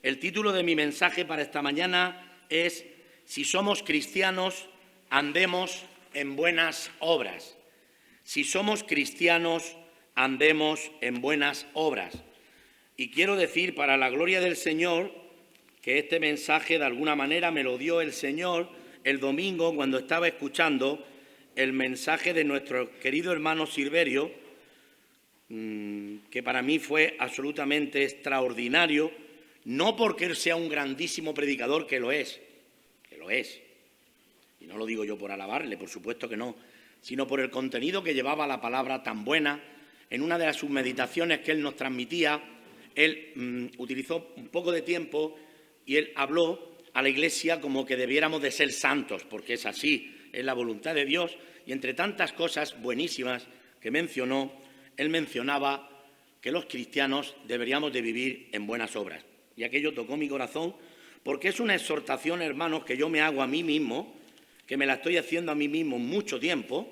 El título de mi mensaje para esta mañana es Si somos cristianos, andemos en buenas obras. Si somos cristianos, andemos en buenas obras. Y quiero decir, para la gloria del Señor, que este mensaje de alguna manera me lo dio el Señor el domingo cuando estaba escuchando el mensaje de nuestro querido hermano Silverio, que para mí fue absolutamente extraordinario, no porque él sea un grandísimo predicador, que lo es, y no lo digo yo por alabarle, por supuesto que no, sino por el contenido que llevaba la palabra tan buena. En una de sus meditaciones que él nos transmitía, él utilizó un poco de tiempo y él habló a la Iglesia como que debiéramos de ser santos, porque es así, es la voluntad de Dios, y entre tantas cosas buenísimas que mencionó, él mencionaba que los cristianos deberíamos de vivir en buenas obras. Y aquello tocó mi corazón, porque es una exhortación, hermanos, que yo me hago a mí mismo, que me la estoy haciendo a mí mismo mucho tiempo,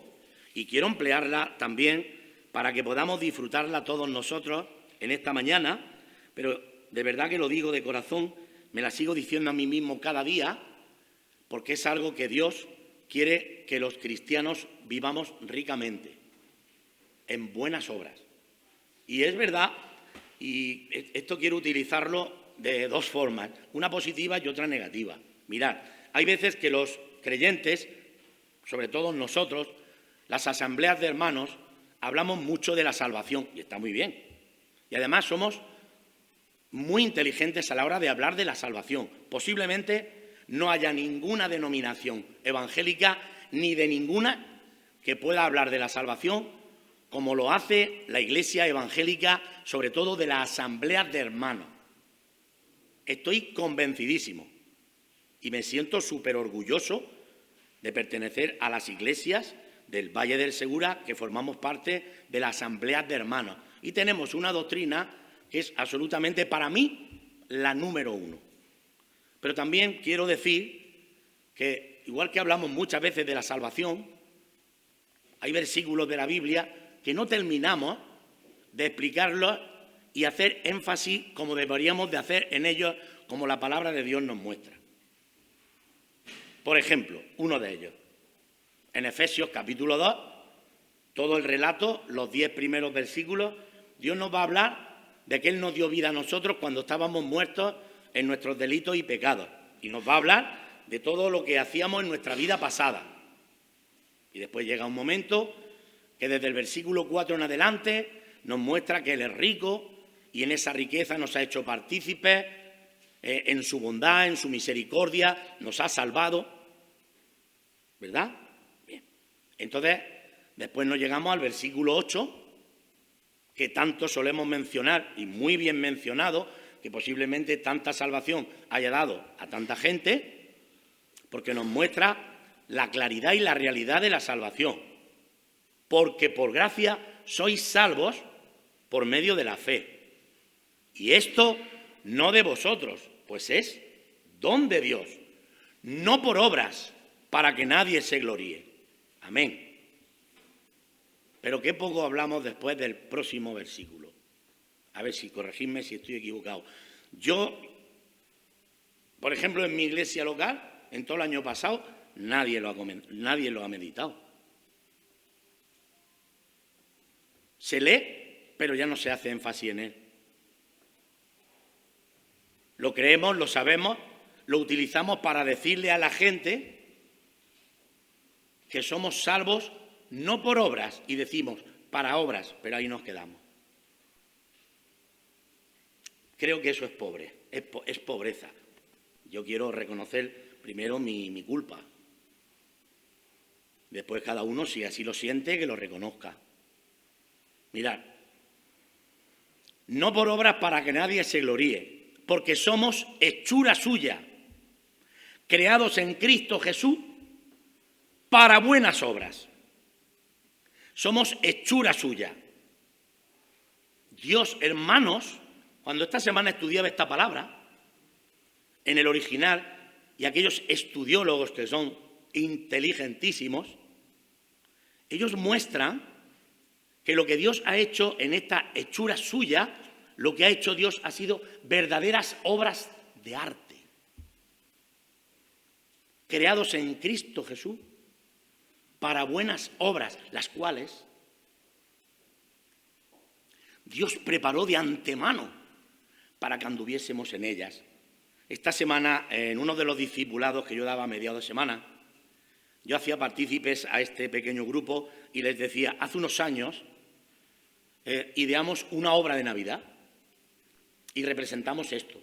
y quiero emplearla también para que podamos disfrutarla todos nosotros en esta mañana, pero de verdad que lo digo de corazón, me la sigo diciendo a mí mismo cada día, porque es algo que Dios quiere que los cristianos vivamos ricamente, en buenas obras. Y es verdad, y esto quiero utilizarlo de dos formas, una positiva y otra negativa. Mirad, hay veces que los creyentes, sobre todo nosotros, las asambleas de hermanos, hablamos mucho de la salvación, y está muy bien. Y además somos muy inteligentes a la hora de hablar de la salvación. Posiblemente no haya ninguna denominación evangélica, ni de ninguna, que pueda hablar de la salvación como lo hace la Iglesia evangélica, sobre todo de las asambleas de hermanos. Estoy convencidísimo y me siento súper orgulloso de pertenecer a las iglesias del Valle del Segura, que formamos parte de las asambleas de hermanos. Y tenemos una doctrina que es absolutamente, para mí, la número uno. Pero también quiero decir que, igual que hablamos muchas veces de la salvación, hay versículos de la Biblia que no terminamos de explicarlos y hacer énfasis como deberíamos de hacer en ellos, como la palabra de Dios nos muestra. Por ejemplo, uno de ellos, en Efesios capítulo 2, todo el relato, los 10 primeros versículos, Dios nos va a hablar de que Él nos dio vida a nosotros cuando estábamos muertos en nuestros delitos y pecados. Y nos va a hablar de todo lo que hacíamos en nuestra vida pasada. Y después llega un momento que desde el versículo 4 en adelante nos muestra que Él es rico y en esa riqueza nos ha hecho partícipes, en su bondad, en su misericordia, nos ha salvado. ¿Verdad? Bien. Entonces, después nos llegamos al versículo 8, que tanto solemos mencionar, y muy bien mencionado, que posiblemente tanta salvación haya dado a tanta gente, porque nos muestra la claridad y la realidad de la salvación. Porque por gracia sois salvos por medio de la fe. Y esto no de vosotros, pues es don de Dios, no por obras, para que nadie se gloríe. Amén. Pero qué poco hablamos después del próximo versículo. A ver si corregidme si estoy equivocado. Yo, por ejemplo, en mi iglesia local, en todo el año pasado, nadie lo ha meditado. Se lee, pero ya no se hace énfasis en él. Lo creemos, lo sabemos, lo utilizamos para decirle a la gente que somos salvos no por obras, y decimos para obras, pero ahí nos quedamos. Creo que eso es pobre, es pobreza. Yo quiero reconocer primero mi culpa. Después cada uno, si así lo siente, que lo reconozca. Mirad, no por obras para que nadie se gloríe, porque somos hechura suya, creados en Cristo Jesús para buenas obras. Somos hechura suya. Dios, hermanos, cuando esta semana estudiaba esta palabra, en el original, y aquellos estudiólogos que son inteligentísimos, ellos muestran que lo que Dios ha hecho en esta hechura suya, lo que ha hecho Dios ha sido verdaderas obras de arte, creados en Cristo Jesús para buenas obras, las cuales Dios preparó de antemano para que anduviésemos en ellas. Esta semana, en uno de los discipulados que yo daba a mediados de semana, yo hacía partícipes a este pequeño grupo y les decía, hace unos años ideamos una obra de Navidad y representamos esto.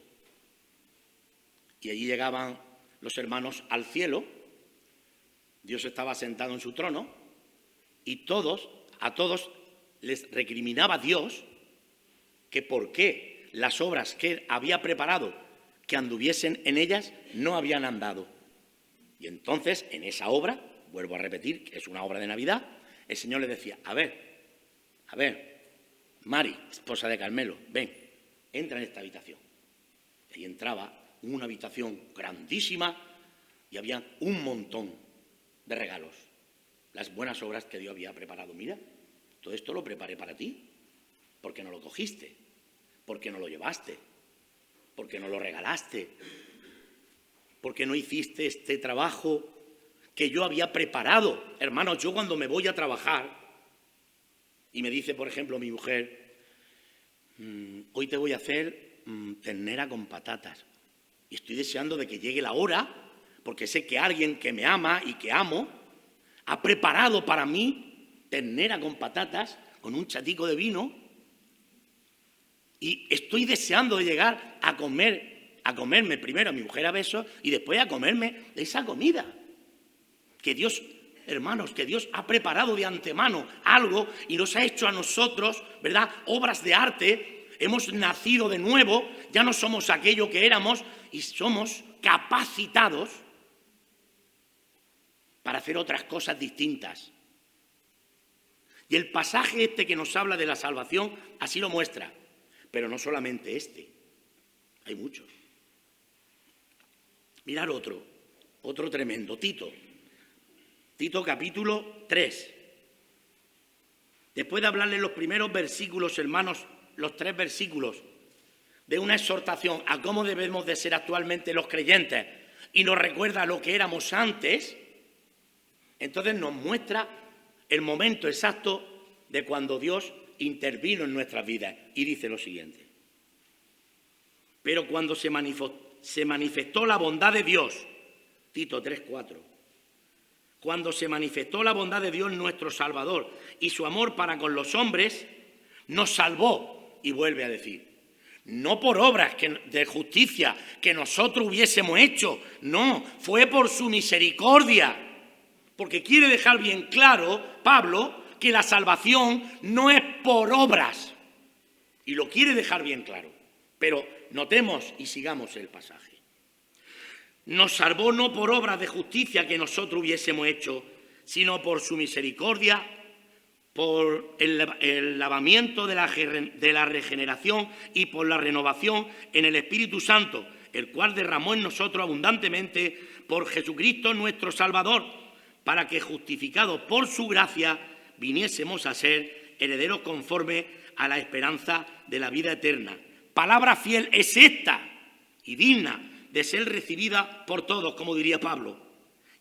Y allí llegaban los hermanos al cielo, Dios estaba sentado en su trono y a todos les recriminaba Dios que por qué las obras que había preparado que anduviesen en ellas no habían andado. Y entonces, en esa obra, vuelvo a repetir, que es una obra de Navidad, el Señor le decía, a ver, Mari, esposa de Carmelo, ven, entra en esta habitación. Y ahí entraba una habitación grandísima y había un montón de regalos, las buenas obras que Dios había preparado. Mira, todo esto lo preparé para ti. ¿Por qué no lo cogiste? ¿Por qué no lo llevaste? ¿Por qué no lo regalaste? ¿Por qué no hiciste este trabajo que yo había preparado? Hermanos, yo cuando me voy a trabajar y me dice, por ejemplo, mi mujer, hoy te voy a hacer ternera con patatas. Y estoy deseando de que llegue la hora, porque sé que alguien que me ama y que amo ha preparado para mí ternera con patatas, con un chatico de vino, y estoy deseando de llegar a comerme primero a mi mujer a besos y después a comerme esa comida. Que Dios, hermanos, que Dios ha preparado de antemano algo y nos ha hecho a nosotros, ¿verdad?, obras de arte. Hemos nacido de nuevo, ya no somos aquello que éramos y somos capacitados para hacer otras cosas distintas. Y el pasaje este que nos habla de la salvación así lo muestra, pero no solamente este, hay muchos. Mirad otro tremendo, Tito capítulo 3. Después de hablarles los primeros versículos, hermanos, los 3 versículos de una exhortación a cómo debemos de ser actualmente los creyentes y nos recuerda lo que éramos antes, entonces nos muestra el momento exacto de cuando Dios intervino en nuestras vidas y dice lo siguiente: pero cuando se manifestó la bondad de Dios, Tito 3:4, cuando se manifestó la bondad de Dios nuestro Salvador y su amor para con los hombres, nos salvó, y vuelve a decir, no por obras de justicia que nosotros hubiésemos hecho, no, fue por su misericordia, porque quiere dejar bien claro, Pablo, que la salvación no es por obras, y lo quiere dejar bien claro, pero notemos y sigamos el pasaje. Nos salvó no por obras de justicia que nosotros hubiésemos hecho, sino por su misericordia, por el lavamiento de la regeneración y por la renovación en el Espíritu Santo, el cual derramó en nosotros abundantemente por Jesucristo nuestro Salvador, para que justificados por su gracia viniésemos a ser herederos conforme a la esperanza de la vida eterna. Palabra fiel es esta y digna de ser recibida por todos, como diría Pablo.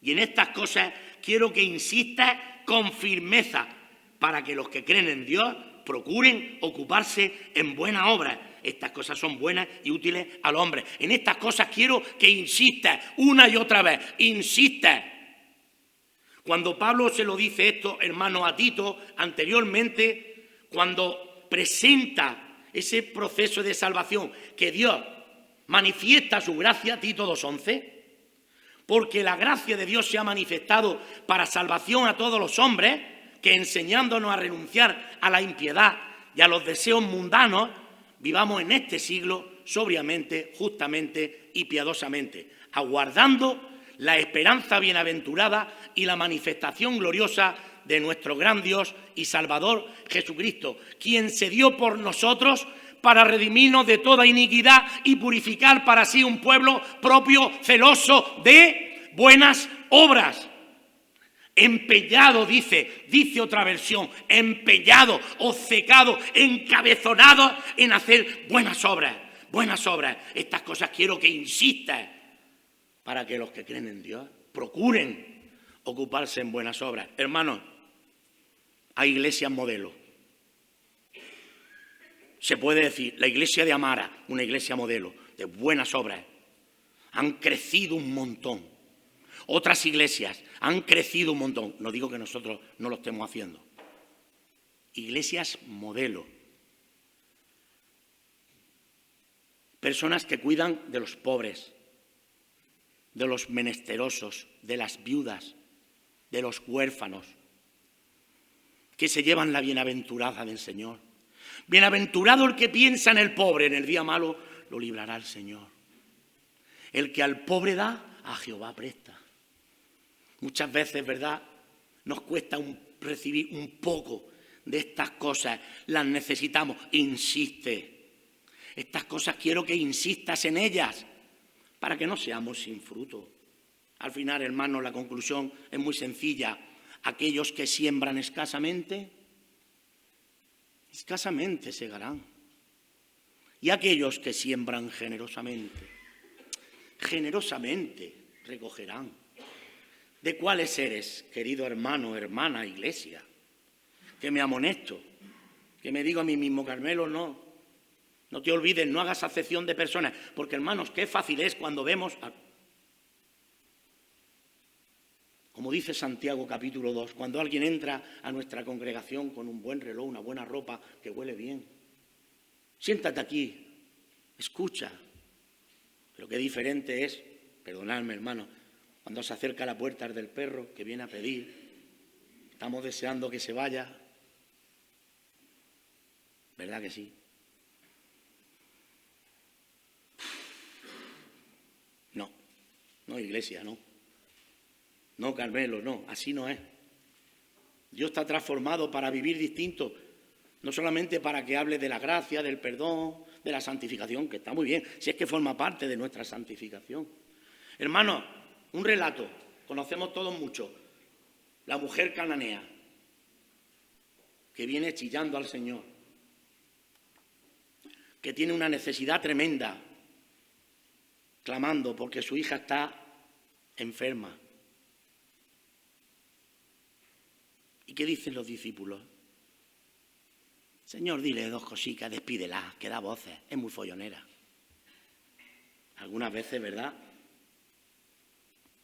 Y en estas cosas quiero que insistas con firmeza para que los que creen en Dios procuren ocuparse en buenas obras. Estas cosas son buenas y útiles al hombre. En estas cosas quiero que insistas una y otra vez. Insistas. Cuando Pablo se lo dice esto, hermano, a Tito, anteriormente, cuando presenta ese proceso de salvación que Dios manifiesta su gracia, Tito 2:11, porque la gracia de Dios se ha manifestado para salvación a todos los hombres, que enseñándonos a renunciar a la impiedad y a los deseos mundanos, vivamos en este siglo sobriamente, justamente y piadosamente, aguardando la esperanza bienaventurada y la manifestación gloriosa de nuestro gran Dios y Salvador Jesucristo, quien se dio por nosotros para redimirnos de toda iniquidad y purificar para sí un pueblo propio, celoso de buenas obras. Empeñado, dice otra versión, empeñado, obcecado, encabezonado en hacer buenas obras. buenas obras. Estas cosas quiero que insistas para que los que creen en Dios procuren ocuparse en buenas obras. Hermanos, hay iglesias modelo. Se puede decir, la iglesia de Amara, una iglesia modelo de buenas obras. Han crecido un montón. Otras iglesias han crecido un montón. No digo que nosotros no lo estemos haciendo. Iglesias modelo. Personas que cuidan de los pobres, de los menesterosos, de las viudas, de los huérfanos, que se llevan la bienaventurada del Señor. Bienaventurado el que piensa en el pobre, en el día malo lo librará el Señor. El que al pobre da, a Jehová presta. Muchas veces, ¿verdad?, nos cuesta recibir un poco de estas cosas, las necesitamos. Insiste. Estas cosas quiero que insistas en ellas para que no seamos sin fruto. Al final, hermanos, la conclusión es muy sencilla. Aquellos que siembran escasamente segarán. Y aquellos que siembran generosamente recogerán. ¿De cuáles eres, querido hermano, hermana, iglesia? Que me amonesto, que me digo a mí mismo, Carmelo, no te olvides, no hagas acepción de personas, porque hermanos, qué fácil es cuando vemos, como dice Santiago capítulo 2, cuando alguien entra a nuestra congregación con un buen reloj, una buena ropa, que huele bien. Siéntate aquí, escucha. Pero qué diferente es, perdonadme hermano, cuando se acerca a la puerta del perro que viene a pedir, estamos deseando que se vaya. ¿Verdad que sí? No, iglesia, no. No, Carmelo, no, así no es. Dios está transformado para vivir distinto, no solamente para que hable de la gracia, del perdón, de la santificación, que está muy bien, si es que forma parte de nuestra santificación. Hermanos, un relato, conocemos todos mucho, la mujer cananea, que viene chillando al Señor, que tiene una necesidad tremenda, clamando porque su hija está enferma. ¿Y qué dicen los discípulos? Señor, dile dos cositas, despídela, que da voces, es muy follonera. Algunas veces, ¿verdad?,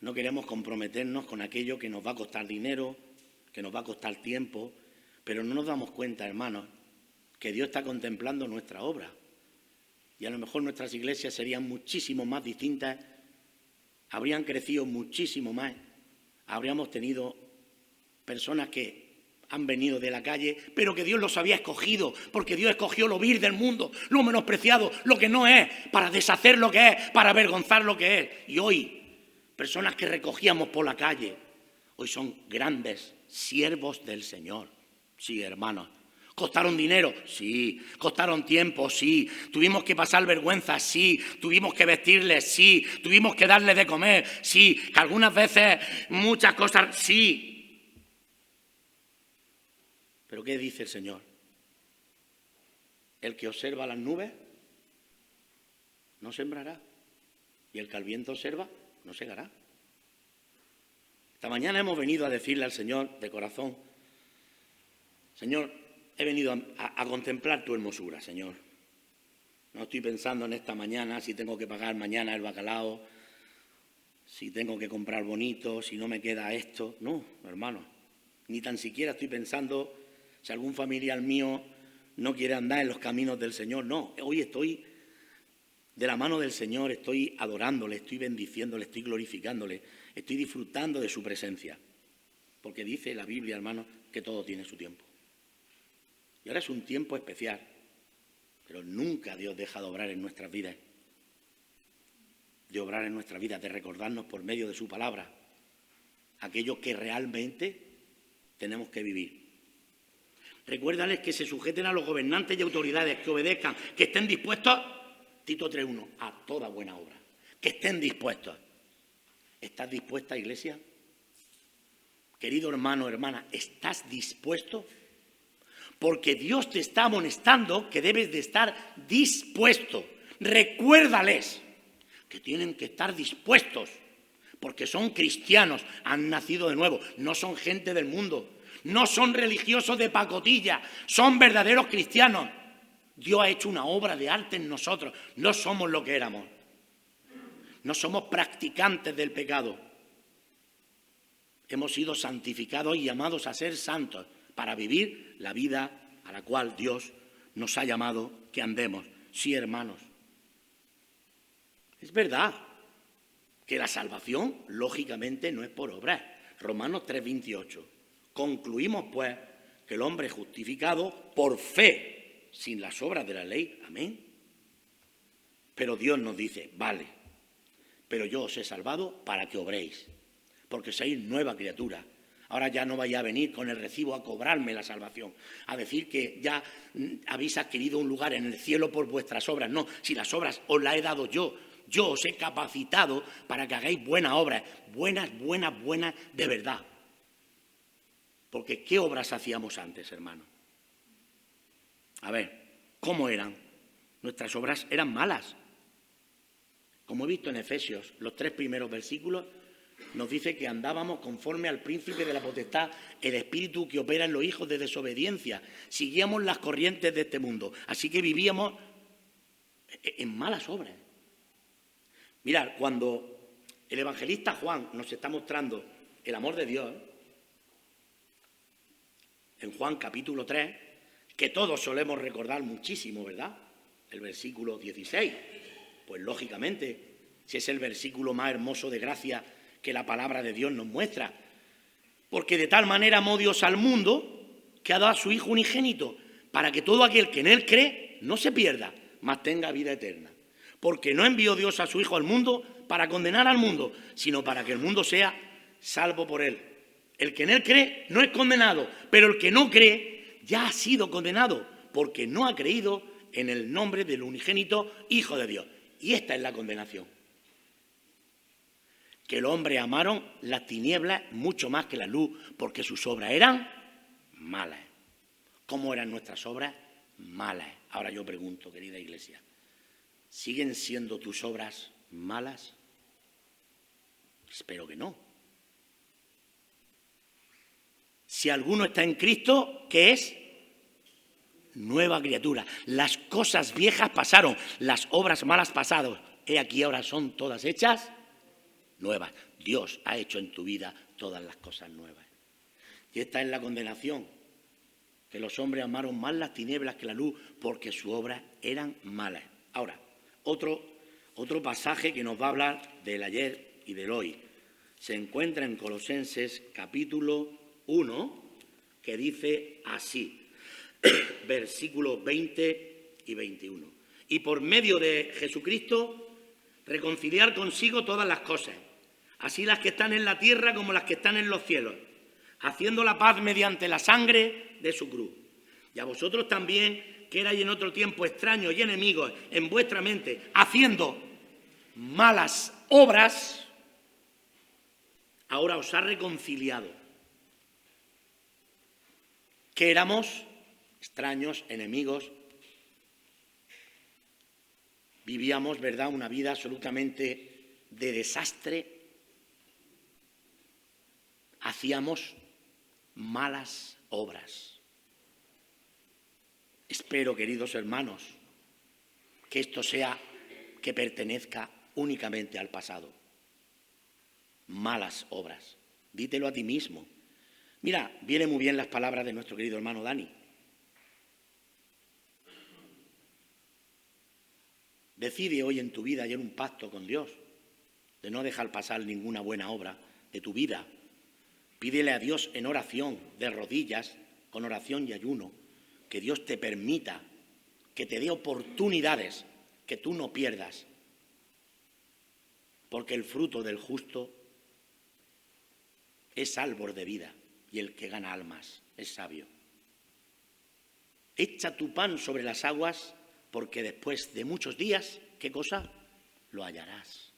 no queremos comprometernos con aquello que nos va a costar dinero, que nos va a costar tiempo, pero no nos damos cuenta, hermanos, que Dios está contemplando nuestra obra. Y a lo mejor nuestras iglesias serían muchísimo más distintas, habrían crecido muchísimo más, habríamos tenido personas que han venido de la calle, pero que Dios los había escogido, porque Dios escogió lo vil del mundo, lo menospreciado, lo que no es, para deshacer lo que es, para avergonzar lo que es. Y hoy, personas que recogíamos por la calle, hoy son grandes siervos del Señor. Sí, hermanos. ¿Costaron dinero? Sí. ¿Costaron tiempo? Sí. ¿Tuvimos que pasar vergüenza? Sí. ¿Tuvimos que vestirles? Sí. ¿Tuvimos que darles de comer? Sí. ¿Que algunas veces muchas cosas? Sí. ¿Pero qué dice el Señor? El que observa las nubes no sembrará, y el que al viento observa no segará. Esta mañana hemos venido a decirle al Señor de corazón: Señor, he venido a contemplar tu hermosura, Señor. No estoy pensando en esta mañana si tengo que pagar mañana el bacalao, si tengo que comprar bonito, si no me queda esto. No, hermano, ni tan siquiera estoy pensando si algún familiar mío no quiere andar en los caminos del Señor. No, hoy estoy de la mano del Señor, estoy adorándole, estoy bendiciéndole, estoy glorificándole, estoy disfrutando de su presencia. Porque dice la Biblia, hermano, que todo tiene su tiempo. Y ahora es un tiempo especial, pero nunca Dios deja de obrar en nuestras vidas. De obrar en nuestras vidas, de recordarnos por medio de su palabra aquello que realmente tenemos que vivir. Recuérdales que se sujeten a los gobernantes y autoridades, que obedezcan, que estén dispuestos, Tito 3:1, a toda buena obra. Que estén dispuestos. ¿Estás dispuesta, iglesia? Querido hermano, hermana, ¿estás dispuesto? Porque Dios te está amonestando que debes de estar dispuesto. Recuérdales que tienen que estar dispuestos, porque son cristianos, han nacido de nuevo, no son gente del mundo, no son religiosos de pacotilla, son verdaderos cristianos. Dios ha hecho una obra de arte en nosotros, no somos lo que éramos, no somos practicantes del pecado. Hemos sido santificados y llamados a ser santos para vivir la vida a la cual Dios nos ha llamado que andemos. Sí, hermanos. Es verdad que la salvación, lógicamente, no es por obras. Romanos 3:28. Concluimos, pues, que el hombre es justificado por fe, sin las obras de la ley. Amén. Pero Dios nos dice, vale, pero yo os he salvado para que obréis, porque sois nueva criatura. Ahora ya no vais a venir con el recibo a cobrarme la salvación, a decir que ya habéis adquirido un lugar en el cielo por vuestras obras. No, si las obras os las he dado yo os he capacitado para que hagáis buenas obras, buenas de verdad. Porque ¿qué obras hacíamos antes, hermano? A ver, ¿cómo eran? Nuestras obras eran malas. Como he visto en Efesios, los 3 primeros versículos, nos dice que andábamos conforme al príncipe de la potestad, el espíritu que opera en los hijos de desobediencia. Seguíamos las corrientes de este mundo. Así que vivíamos en malas obras. Mirad, cuando el evangelista Juan nos está mostrando el amor de Dios, en Juan capítulo 3, que todos solemos recordar muchísimo, ¿verdad? El versículo 16. Pues lógicamente, si es el versículo más hermoso de gracia que la palabra de Dios nos muestra. Porque de tal manera amó Dios al mundo que ha dado a su Hijo unigénito, para que todo aquel que en él cree no se pierda, mas tenga vida eterna. Porque no envió Dios a su Hijo al mundo para condenar al mundo, sino para que el mundo sea salvo por él. El que en él cree no es condenado, pero el que no cree ya ha sido condenado, porque no ha creído en el nombre del unigénito Hijo de Dios. Y esta es la condenación. Que el hombre amaron las tinieblas mucho más que la luz, porque sus obras eran malas. ¿Cómo eran nuestras obras? Malas. Ahora yo pregunto, querida iglesia, ¿siguen siendo tus obras malas? Espero que no. Si alguno está en Cristo, ¿qué es? Nueva criatura. Las cosas viejas pasaron, las obras malas pasaron. He aquí ahora son todas hechas nuevas. Dios ha hecho en tu vida todas las cosas nuevas. Y esta es la condenación, que los hombres amaron más las tinieblas que la luz, porque sus obras eran malas. Ahora, otro pasaje que nos va a hablar del ayer y del hoy se encuentra en Colosenses capítulo 1, que dice así, versículos 20 y 21. Y por medio de Jesucristo reconciliar consigo todas las cosas, así las que están en la tierra como las que están en los cielos, haciendo la paz mediante la sangre de su cruz. Y a vosotros también, que erais en otro tiempo extraños y enemigos en vuestra mente, haciendo malas obras, ahora os ha reconciliado. Que éramos extraños, enemigos, vivíamos, ¿verdad?, una vida absolutamente de desastre, hacíamos malas obras. Espero, queridos hermanos, que esto que pertenezca únicamente al pasado. Malas obras. Dítelo a ti mismo. Mira, vienen muy bien las palabras de nuestro querido hermano Dani. Decide hoy en tu vida hacer un pacto con Dios, de no dejar pasar ninguna buena obra de tu vida. Pídele a Dios en oración, de rodillas, con oración y ayuno, que Dios te permita, que te dé oportunidades que tú no pierdas, porque el fruto del justo es árbol de vida y el que gana almas es sabio. Echa tu pan sobre las aguas, porque después de muchos días, ¿qué cosa? Lo hallarás.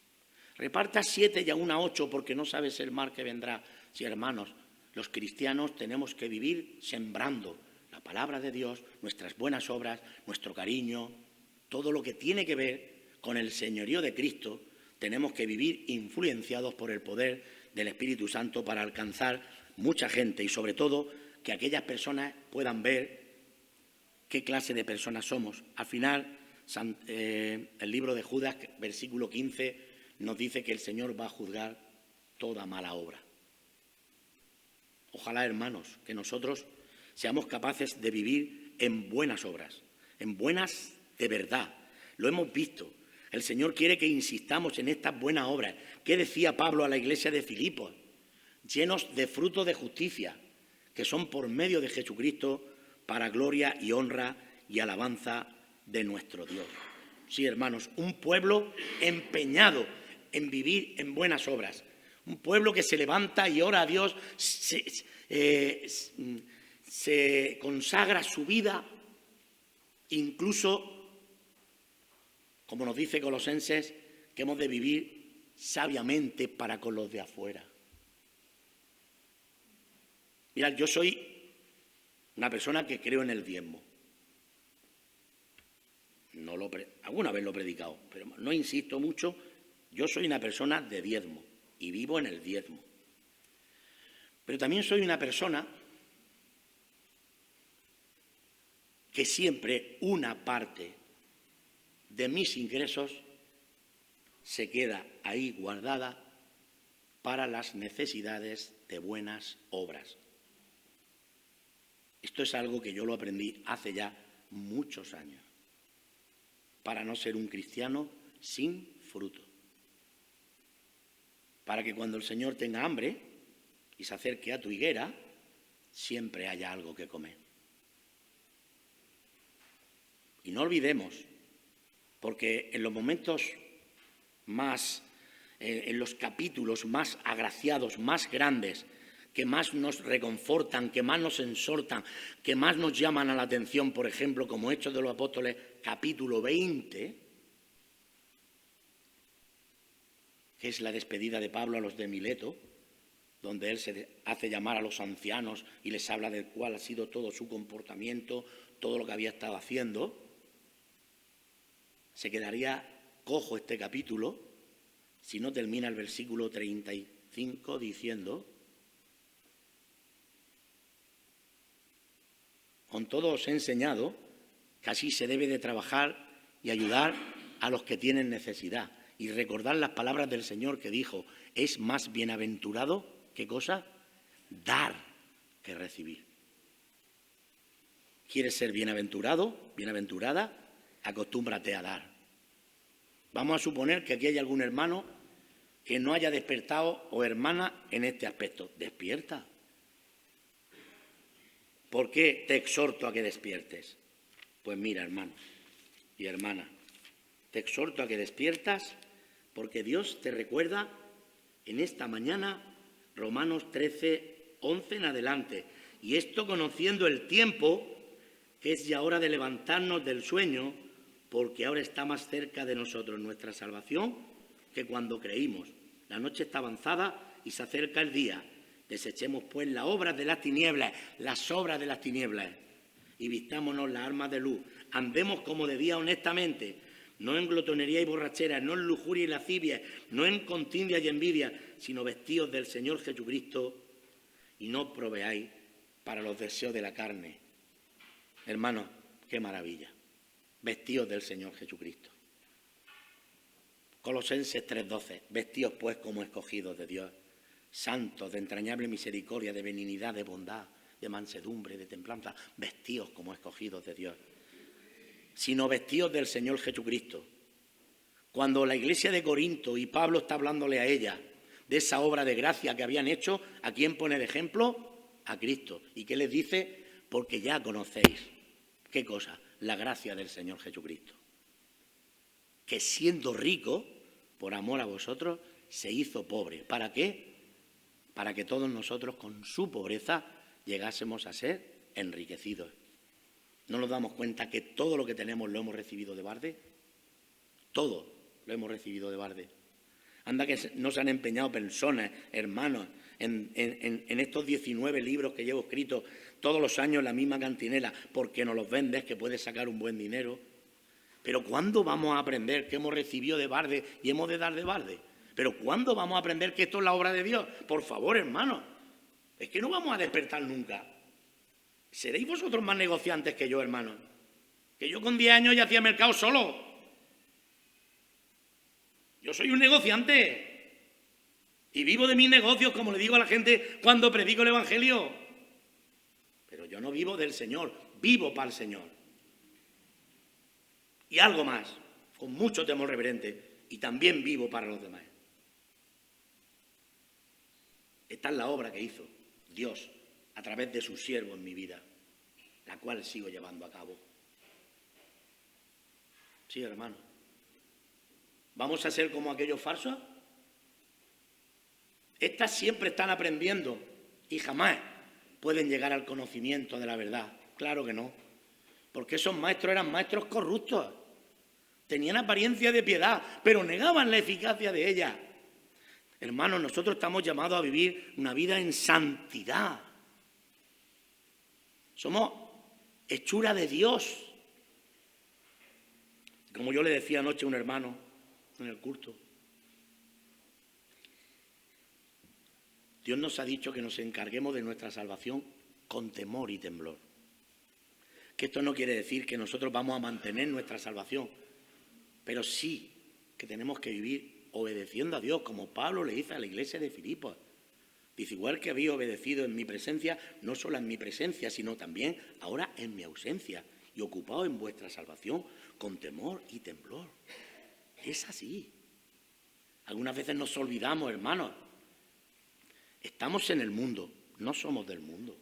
Reparta 7 y aún a 8, porque no sabes el mal que vendrá. Sí, hermanos, los cristianos tenemos que vivir sembrando la palabra de Dios, nuestras buenas obras, nuestro cariño, todo lo que tiene que ver con el señorío de Cristo, tenemos que vivir influenciados por el poder del Espíritu Santo para alcanzar mucha gente y sobre todo que aquellas personas puedan ver qué clase de personas somos. Al final, el libro de Judas, versículo 15, nos dice que el Señor va a juzgar toda mala obra. Ojalá, hermanos, que nosotros seamos capaces de vivir en buenas obras, en buenas de verdad. Lo hemos visto. El Señor quiere que insistamos en estas buenas obras. ¿Qué decía Pablo a la iglesia de Filipos? Llenos de frutos de justicia, que son por medio de Jesucristo para gloria y honra y alabanza de nuestro Dios. Sí, hermanos, un pueblo empeñado en vivir en buenas obras. Un pueblo que se levanta y ora a Dios, se consagra su vida, incluso, como nos dice Colosenses, que hemos de vivir sabiamente para con los de afuera. Mirad, yo soy una persona que creo en el diezmo. Alguna vez lo he predicado, pero no insisto mucho. Yo soy una persona de diezmo y vivo en el diezmo. Pero también soy una persona que siempre una parte de mis ingresos se queda ahí guardada para las necesidades de buenas obras. Esto es algo que yo lo aprendí hace ya muchos años, para no ser un cristiano sin fruto. Para que cuando el Señor tenga hambre y se acerque a tu higuera, siempre haya algo que comer. Y no olvidemos, porque en los momentos más, en los capítulos más agraciados, más grandes, que más nos reconfortan, que más nos exhortan, que más nos llaman a la atención, por ejemplo, como Hechos de los Apóstoles, capítulo 20, que es la despedida de Pablo a los de Mileto, donde él se hace llamar a los ancianos y les habla del cual ha sido todo su comportamiento, todo lo que había estado haciendo. Se quedaría cojo este capítulo si no termina el versículo 35 diciendo: con todo os he enseñado que así se debe de trabajar y ayudar a los que tienen necesidad. Y recordar las palabras del Señor que dijo: es más bienaventurado, ¿qué cosa? Dar que recibir. ¿Quieres ser bienaventurado, bienaventurada? Acostúmbrate a dar. Vamos a suponer que aquí hay algún hermano que no haya despertado o hermana en este aspecto. Despierta. ¿Por qué te exhorto a que despiertes? Pues mira, hermano y hermana, te exhorto a que despiertas porque Dios te recuerda en esta mañana Romanos 13, 11 en adelante. Y esto conociendo el tiempo, que es ya hora de levantarnos del sueño, porque ahora está más cerca de nosotros nuestra salvación que cuando creímos. La noche está avanzada y se acerca el día. Desechemos pues las obras de las tinieblas, y vistámonos las armas de luz. Andemos como de día honestamente, no en glotonería y borrachera, no en lujuria y lascivia, no en contienda y envidia, sino vestidos del Señor Jesucristo y no proveáis para los deseos de la carne. Hermanos, qué maravilla. Vestidos del Señor Jesucristo. Colosenses 3:12. Vestidos pues como escogidos de Dios, santos, de entrañable misericordia, de benignidad, de bondad, de mansedumbre, de templanza. Vestidos como escogidos de Dios. Sino vestidos del Señor Jesucristo. Cuando la iglesia de Corinto y Pablo está hablándole a ella de esa obra de gracia que habían hecho, ¿a quién pone de ejemplo? A Cristo. ¿Y qué les dice? Porque ya conocéis. ¿Qué cosa? La gracia del Señor Jesucristo. Que siendo rico, por amor a vosotros, se hizo pobre. ¿Para qué? Para que todos nosotros con su pobreza llegásemos a ser enriquecidos. ¿No nos damos cuenta que todo lo que tenemos lo hemos recibido de balde? Todo lo hemos recibido de balde. Anda que no se han empeñado personas, hermanos, en estos 19 libros que llevo escritos todos los años en la misma cantinela, porque nos los vendes, que puedes sacar un buen dinero. Pero ¿cuándo vamos a aprender que hemos recibido de balde y hemos de dar de balde? ¿Pero cuándo vamos a aprender que esto es la obra de Dios? Por favor, hermanos, es que no vamos a despertar nunca. ¿Seréis vosotros más negociantes que yo, hermanos? Que yo con 10 años ya hacía mercado solo. Yo soy un negociante y vivo de mis negocios, como le digo a la gente cuando predico el Evangelio. Pero yo no vivo del Señor, vivo para el Señor. Y algo más, con mucho temor reverente, y también vivo para los demás. Esta es la obra que hizo Dios a través de su siervo en mi vida, la cual sigo llevando a cabo. Sí, hermano. ¿Vamos a ser como aquellos falsos? Estas siempre están aprendiendo y jamás pueden llegar al conocimiento de la verdad. Claro que no. Porque esos maestros eran maestros corruptos. Tenían apariencia de piedad, pero negaban la eficacia de ella. Hermanos, nosotros estamos llamados a vivir una vida en santidad. Somos hechura de Dios. Como yo le decía anoche a un hermano en el culto, Dios nos ha dicho que nos encarguemos de nuestra salvación con temor y temblor. Que esto no quiere decir que nosotros vamos a mantener nuestra salvación, pero sí que tenemos que vivir obedeciendo a Dios, como Pablo le dice a la iglesia de Filipos. Dice, igual que habéis obedecido en mi presencia, no solo en mi presencia, sino también ahora en mi ausencia, y ocupado en vuestra salvación con temor y temblor. Es así. Algunas veces nos olvidamos, hermanos. Estamos en el mundo, no somos del mundo.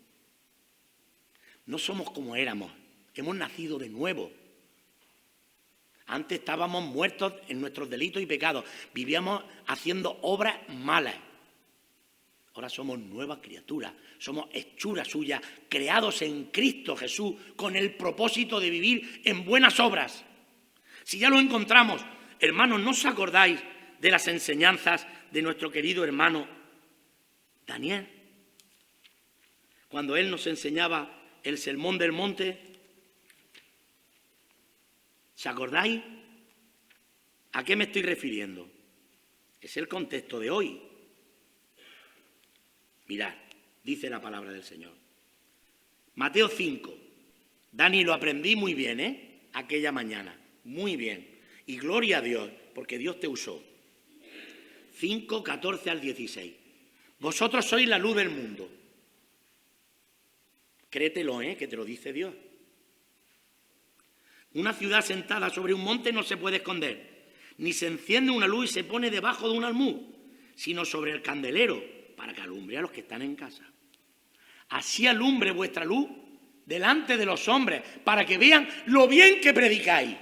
No somos como éramos, hemos nacido de nuevo. Antes estábamos muertos en nuestros delitos y pecados, vivíamos haciendo obras malas. Ahora somos nuevas criaturas, somos hechura suya, creados en Cristo Jesús con el propósito de vivir en buenas obras. Si ya lo encontramos, hermanos, ¿no os acordáis de las enseñanzas de nuestro querido hermano Daniel? Cuando él nos enseñaba el Sermón del Monte, ¿se acordáis? ¿A qué me estoy refiriendo? Es el contexto de hoy. Mirad, dice la palabra del Señor. Mateo 5. Dani, lo aprendí muy bien, aquella mañana. Muy bien. Y gloria a Dios, porque Dios te usó. 5, 14 al 16. Vosotros sois la luz del mundo. Créetelo, que te lo dice Dios. Una ciudad sentada sobre un monte no se puede esconder, ni se enciende una luz y se pone debajo de un almud, sino sobre el candelero, para que alumbre a los que están en casa. Así alumbre vuestra luz delante de los hombres, para que vean lo bien que predicáis.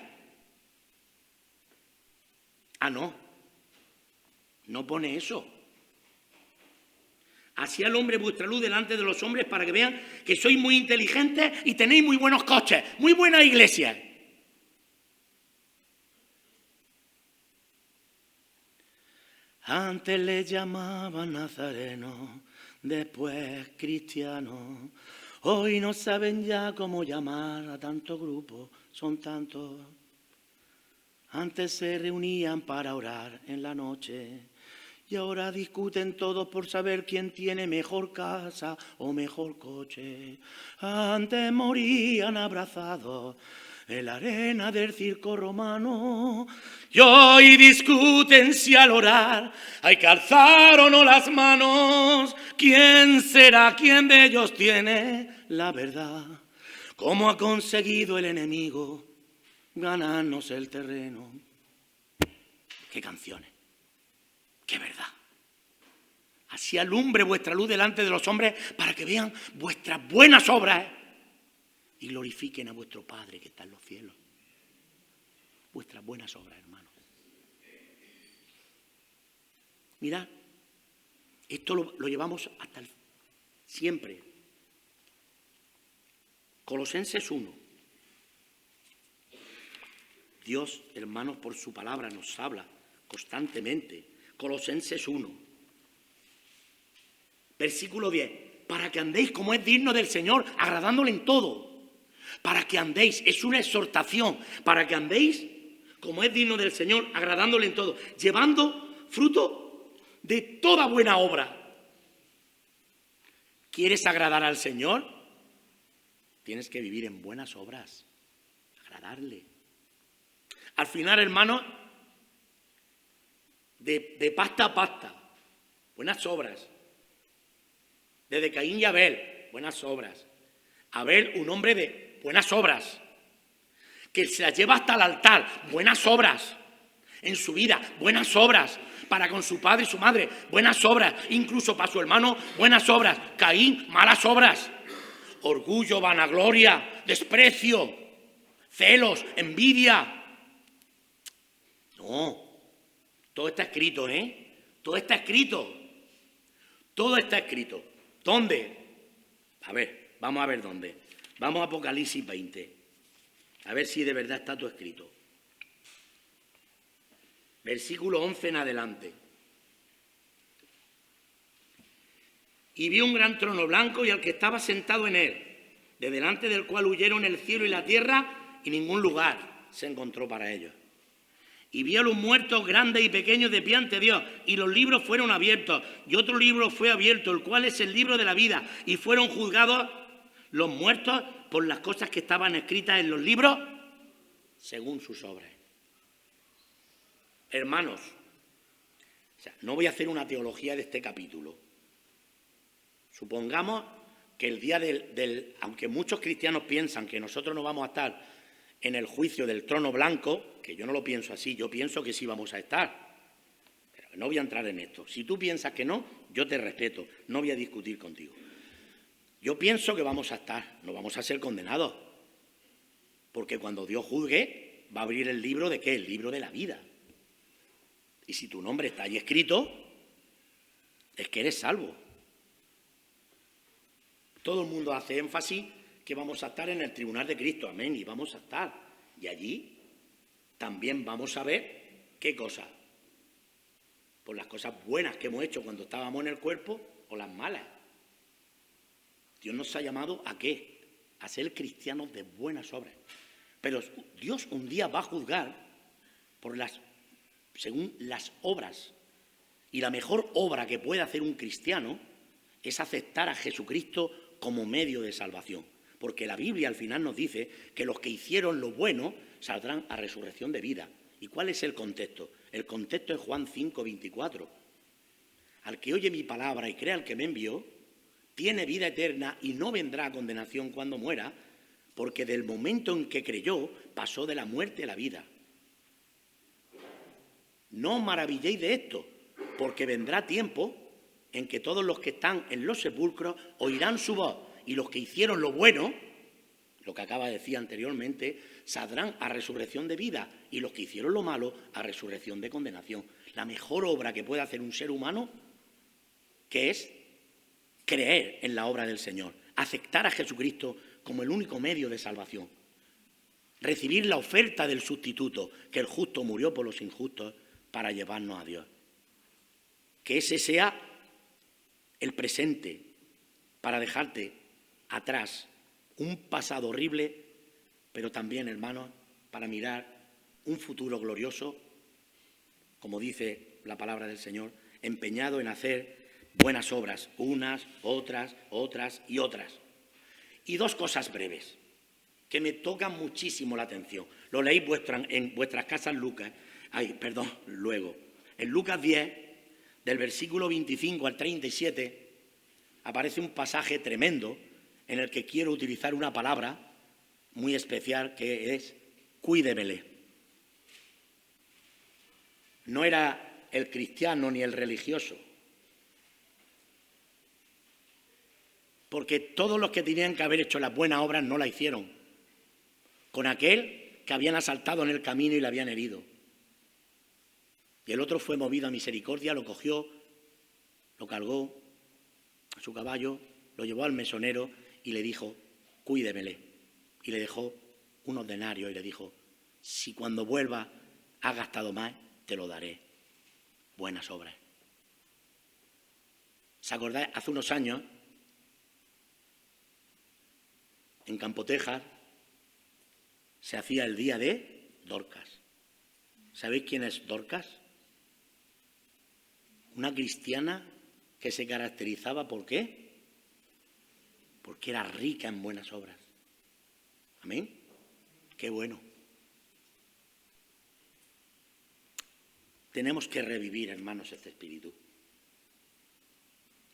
Ah, no pone eso. Así alumbre vuestra luz delante de los hombres, para que vean que sois muy inteligentes y tenéis muy buenos coches, muy buenas iglesias. Antes le llamaban nazareno, después cristiano. Hoy no saben ya cómo llamar a tantos grupos, son tantos. Antes se reunían para orar en la noche y ahora discuten todos por saber quién tiene mejor casa o mejor coche. Antes morían abrazados en la arena del circo romano y hoy discuten si al orar hay que alzar o no las manos. ¿Quién será? ¿Quién de ellos tiene la verdad? ¿Cómo ha conseguido el enemigo ganarnos el terreno? ¡Qué canciones! ¡Qué verdad! Así alumbre vuestra luz delante de los hombres para que vean vuestras buenas obras y glorifiquen a vuestro Padre que está en los cielos. Vuestras buenas obras, hermanos. Mirad, esto lo llevamos hasta siempre. Colosenses 1. Dios, hermanos, por su palabra nos habla constantemente. Colosenses 1. Versículo 10. Para que andéis como es digno del Señor, agradándole en todo, para que andéis, es una exhortación, para que andéis como es digno del Señor, agradándole en todo, llevando fruto de toda buena obra. ¿Quieres agradar al Señor? Tienes que vivir en buenas obras, agradarle. Al final, hermanos, de pasta a pasta, buenas obras. Desde Caín y Abel, buenas obras. Abel, un hombre de buenas obras, que se las lleva hasta el altar, buenas obras. En su vida, buenas obras. Para con su padre y su madre, buenas obras. Incluso para su hermano, buenas obras. Caín, malas obras. Orgullo, vanagloria, desprecio, celos, envidia. No, todo está escrito, ¿eh? Todo está escrito. Todo está escrito. ¿Dónde? A ver, vamos a ver dónde. Vamos a Apocalipsis 20. A ver si de verdad está todo escrito. Versículo 11 en adelante. Y vi un gran trono blanco y al que estaba sentado en él, de delante del cual huyeron el cielo y la tierra, y ningún lugar se encontró para ellos. Y vi a los muertos grandes y pequeños de pie ante Dios, y los libros fueron abiertos, y otro libro fue abierto, el cual es el libro de la vida, y fueron juzgados los muertos por las cosas que estaban escritas en los libros, según sus obras. Hermanos, no voy a hacer una teología de este capítulo. Supongamos que el día aunque muchos cristianos piensan que nosotros no vamos a estar en el juicio del trono blanco, que yo no lo pienso así, yo pienso que sí vamos a estar. Pero no voy a entrar en esto. Si tú piensas que no, yo te respeto, no voy a discutir contigo. Yo pienso que vamos a estar, no vamos a ser condenados. Porque cuando Dios juzgue, va a abrir el libro de ¿qué? El libro de la vida. Y si tu nombre está ahí escrito, es que eres salvo. Todo el mundo hace énfasis que vamos a estar en el tribunal de Cristo, amén, y vamos a estar. Y allí también vamos a ver qué cosas. Pues las cosas buenas que hemos hecho cuando estábamos en el cuerpo o las malas. Dios nos ha llamado ¿a qué? A ser cristianos de buenas obras. Pero Dios un día va a juzgar según las obras. Y la mejor obra que puede hacer un cristiano es aceptar a Jesucristo como medio de salvación. Porque la Biblia al final nos dice que los que hicieron lo bueno saldrán a resurrección de vida. ¿Y cuál es el contexto? El contexto es Juan 5:24. Al que oye mi palabra y crea al que me envió, tiene vida eterna y no vendrá a condenación cuando muera, porque del momento en que creyó pasó de la muerte a la vida. No os maravilléis de esto, porque vendrá tiempo en que todos los que están en los sepulcros oirán su voz, y los que hicieron lo bueno, lo que acaba de decir anteriormente, saldrán a resurrección de vida, y los que hicieron lo malo a resurrección de condenación. La mejor obra que puede hacer un ser humano, que es creer en la obra del Señor, aceptar a Jesucristo como el único medio de salvación, recibir la oferta del sustituto, que el justo murió por los injustos para llevarnos a Dios. Que ese sea el presente para dejarte atrás un pasado horrible, pero también, hermanos, para mirar un futuro glorioso, como dice la palabra del Señor, empeñado en hacer buenas obras, unas, otras y otras. Y dos cosas breves, que me tocan muchísimo la atención. Lo leéis en vuestras casas luego. En Lucas 10, del versículo 25 al 37, aparece un pasaje tremendo en el que quiero utilizar una palabra muy especial que es cuídemele. No era el cristiano ni el religioso, porque todos los que tenían que haber hecho las buenas obras no la hicieron, con aquel que habían asaltado en el camino y le habían herido. Y el otro fue movido a misericordia, lo cogió, lo cargó a su caballo, lo llevó al mesonero y le dijo, cuídemele. Y le dejó unos denarios y le dijo, si cuando vuelva has gastado más, te lo daré. Buenas obras. ¿Se acordáis? Hace unos años, en Campo Tejas, se hacía el día de Dorcas. ¿Sabéis quién es Dorcas? Una cristiana que se caracterizaba ¿por qué? Porque era rica en buenas obras. Amén. Qué bueno. Tenemos que revivir, hermanos, este espíritu.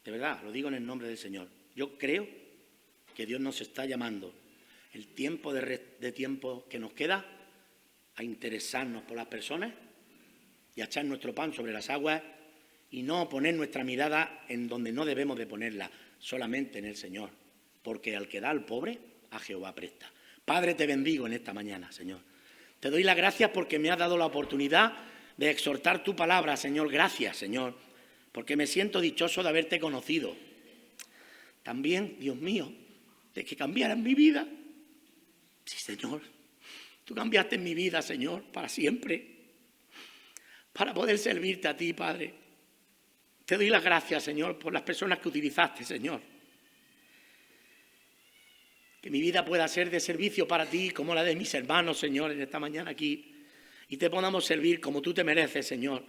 De verdad, lo digo en el nombre del Señor. Yo creo que Dios nos está llamando el tiempo de tiempo que nos queda a interesarnos por las personas y a echar nuestro pan sobre las aguas y no poner nuestra mirada en donde no debemos de ponerla, solamente en el Señor. Porque al que da al pobre, a Jehová presta. Padre, te bendigo en esta mañana, Señor. Te doy las gracias porque me has dado la oportunidad de exhortar tu palabra, Señor. Gracias, Señor, porque me siento dichoso de haberte conocido. También, Dios mío, de que cambiaras mi vida. Sí, Señor, tú cambiaste mi vida, Señor, para siempre, para poder servirte a ti, Padre. Te doy las gracias, Señor, por las personas que utilizaste, Señor. Que mi vida pueda ser de servicio para ti, como la de mis hermanos, Señor, en esta mañana aquí. Y te podamos servir como tú te mereces, Señor.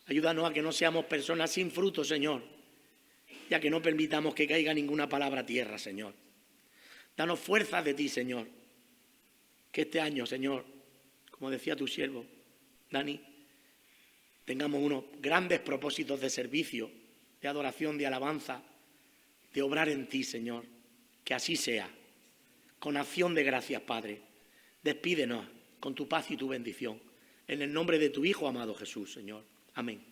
Ayúdanos a que no seamos personas sin fruto, Señor, y a que no permitamos que caiga ninguna palabra a tierra, Señor. Danos fuerzas de ti, Señor. Que este año, Señor, como decía tu siervo, Dani, tengamos unos grandes propósitos de servicio, de adoración, de alabanza, de obrar en ti, Señor. Que así sea. Con acción de gracias, Padre. Despídenos con tu paz y tu bendición. En el nombre de tu Hijo amado Jesús, Señor. Amén.